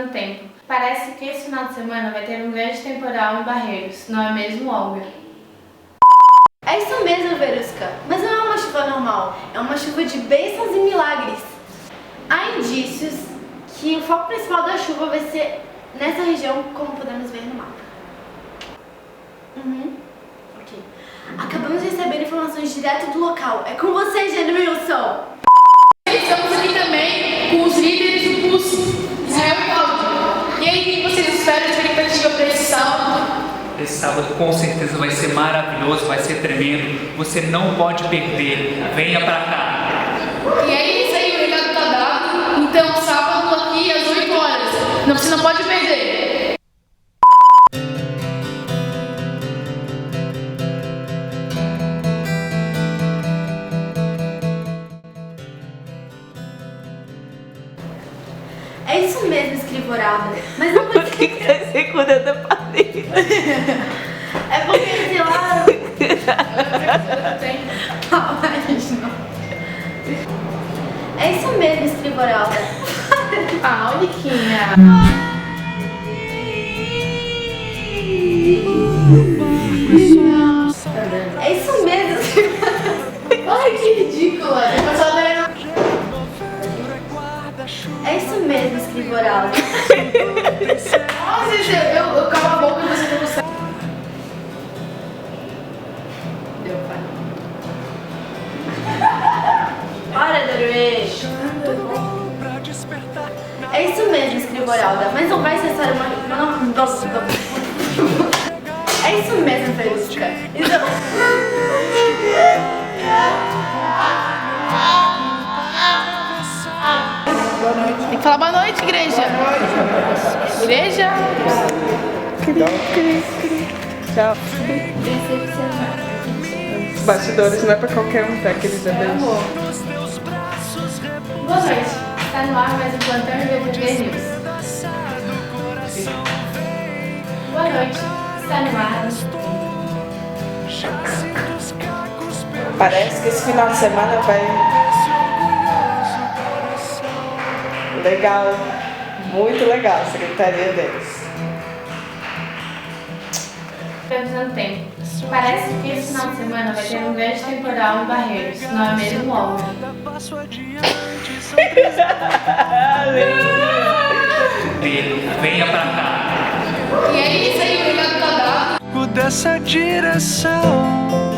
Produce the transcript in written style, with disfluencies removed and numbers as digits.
previsão do tempo. Parece que esse final de semana vai ter um grande temporal em Barreiros, não é mesmo, Olga? É isso mesmo, Verusca. Mas não é uma chuva normal, é uma chuva de bênçãos e milagres. Há indícios que o foco principal da chuva vai ser nessa região, como podemos ver no mapa. Ok. Acabamos de receber informações direto do local. É com você, Jenilson! Estamos aqui também com os líderes do PUS, Israel e Cláudio. E aí, o que vocês esperam de expectativa para esse sábado? Esse sábado com certeza vai ser maravilhoso, vai ser tremendo. Você não pode perder. Venha pra cá. E é isso aí, o recado tá dado. Então, sábado aqui às 8 horas. Você não pode perder. É isso mesmo, escrivorada. Mas não pode ser. Fica segurando a parede. É porque, sei lá. É isso mesmo, escrivorada. Ah, Oliquinha! É isso mesmo, escrivorada. Ai, que ridícula. É isso mesmo, escrivorada. Nossa, gente, eu calo a boca e você não consegue. Deu, pai. Para, Daruê. É isso mesmo, escrivorada. Mas não vai cessar uma. É isso mesmo, Verusca. Então. Tem que falar boa noite, igreja. Igreja. Tchau. Os bastidores não é pra qualquer um, tá, querida? Boa noite. Está no ar mais um plantão VTV News. Boa noite. Está no ar. Parece que esse final de semana vai... Legal. Muito legal a secretaria deles. Previsão do tempo. Parece que esse final de semana vai ter um grande temporal em Barreiros, não é mesmo, Olga? Venha pra cá. E é isso aí, o recado tá dado. Dessa direção.